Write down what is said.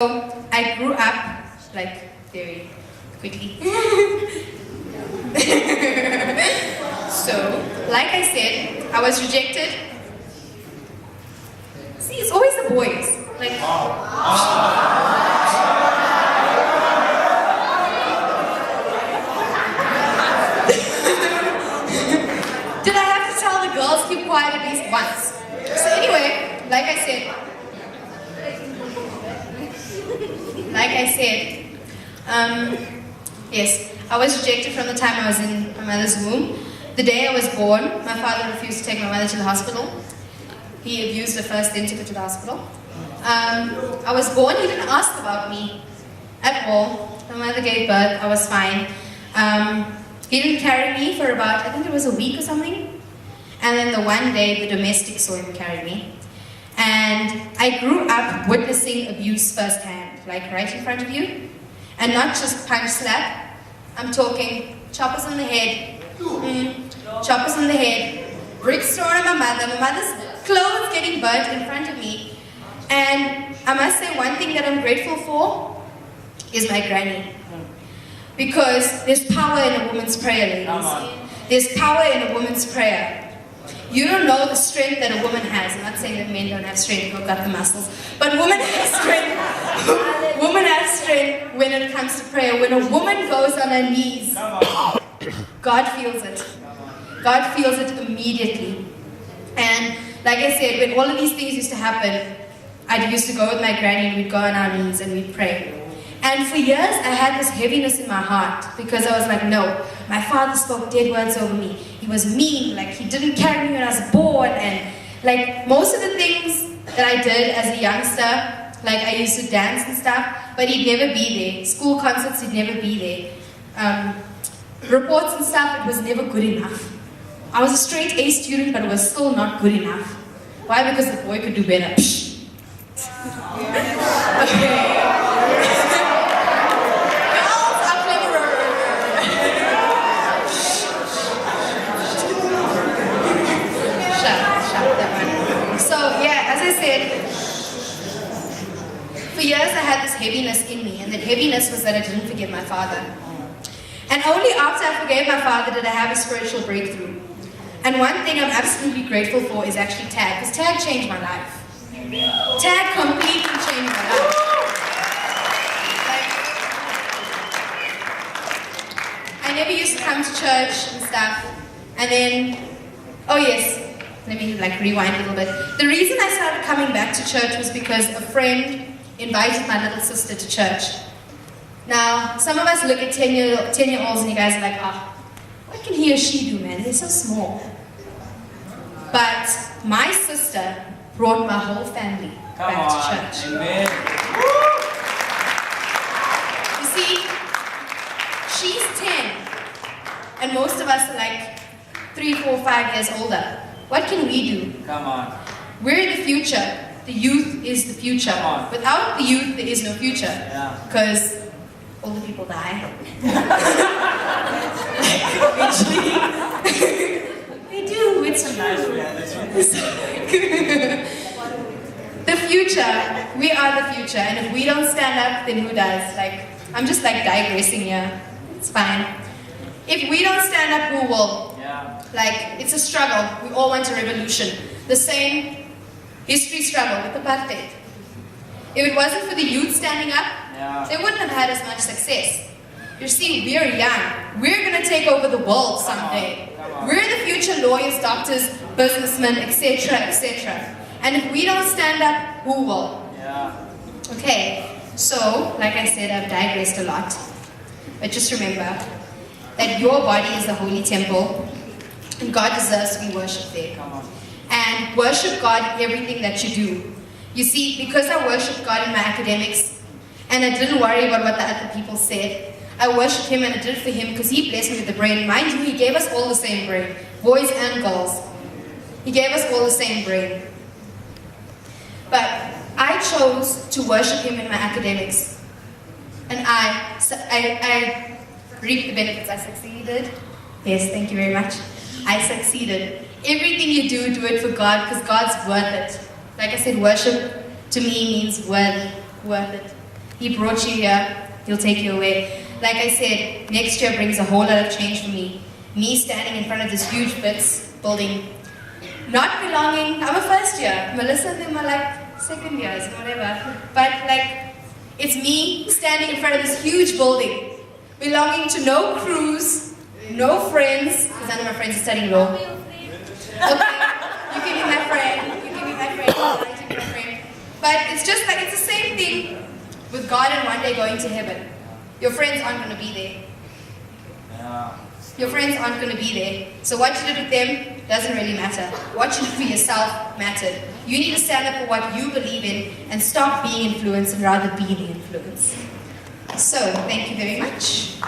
I grew up, like, very quickly. So, like I said, I was rejected. See, it's always the boys. Like, did I have to tell the girls keep quiet at least once? So anyway, like I said, yes, I was rejected from the time I was in my mother's womb. The day I was born, my father refused to take my mother to the hospital. He abused her first, then took her to the hospital. I was born, he didn't ask about me at all. My mother gave birth, I was fine. He didn't carry me for about, I think it was a week or something. And then the one day, the domestic saw him carry me. And I grew up witnessing abuse firsthand, like right in front of you. And not just punch slap. I'm talking choppers on the head, choppers on the head, bricks thrown at my mother's clothes getting burnt in front of me. And I must say one thing that I'm grateful for is my granny. Because there's power in a woman's prayer, ladies. There's power in a woman's prayer. You don't know the strength that a woman has. I'm not saying that men don't have strength, they've got the muscles. But women have strength. Women have strength when it comes to prayer. When a woman goes on her knees, God feels it. God feels it immediately. And like I said, when all of these things used to happen, I used to go with my granny and we'd go on our knees and we'd pray. And for years, I had this heaviness in my heart because I was like, no, my father spoke dead words over me. He was mean, like he didn't carry me when I was born, and like most of the things that I did as a youngster, like I used to dance and stuff, but he'd never be there. School concerts, he'd never be there. Reports and stuff, it was never good enough. I was a straight A student, but it was still not good enough. Why? Because the boy could do better. Okay. For years I had this heaviness in me, and that heaviness was that I didn't forgive my father. And only after I forgave my father did I have a spiritual breakthrough. And one thing I'm absolutely grateful for is actually Tag, because Tag changed my life. Tag completely changed my life. Like, I never used to come to church and stuff, and then, oh yes, let me like rewind a little bit. The reason I started coming back to church was because a friend invited my little sister to church. Now, some of us look at 10-year-olds and you guys are like, what can he or she do, man? They're so small. But my sister brought my whole family back to church. Amen. You see, she's 10, and most of us are like 3, 4, 5 years older. What can we do? Come on. We're the future. The youth is the future. Without the youth, there is no future. Because older people die. Eventually. They do. It's the future. We are the future. And if we don't stand up, then who does? Like, I'm just like digressing here. It's fine. If we don't stand up, who will? Like, it's a struggle. We all want a revolution. The same history struggle with apartheid. If it wasn't for the youth standing up, they wouldn't have had as much success. You see, we're young. We're going to take over the world someday. We're the future lawyers, doctors, businessmen, etc., etc. And if we don't stand up, who will? Okay, so, like I said, I've digressed a lot. But just remember that your body is the holy temple. And God deserves to be worshipped there. And worship God in everything that you do. You see, because I worship God in my academics, and I didn't worry about what the other people said, I worship Him and I did it for Him because He blessed me with the brain. Mind you, He gave us all the same brain. Boys and girls. He gave us all the same brain. But I chose to worship Him in my academics. And I reaped the benefits. I succeeded. Yes, thank you very much. I succeeded. Everything you do, do it for God because God's worth it. Like I said, worship to me means worth it. He brought you here, He'll take you away. Like I said, next year brings a whole lot of change for me. Me standing in front of this huge BITS building, not belonging. I'm a first year. Melissa and them are like second years, whatever. But like, it's me standing in front of this huge building, belonging to no crews, no friends, because none of my friends are studying law. Okay, you can be my friend. You can be my friend. I can be my friend. But it's just like, it's the same thing with God and one day going to heaven. Your friends aren't going to be there. Your friends aren't going to be there. So what you did with them doesn't really matter. What you did for yourself mattered. You need to stand up for what you believe in and stop being influenced and rather be the influence. So, thank you very much.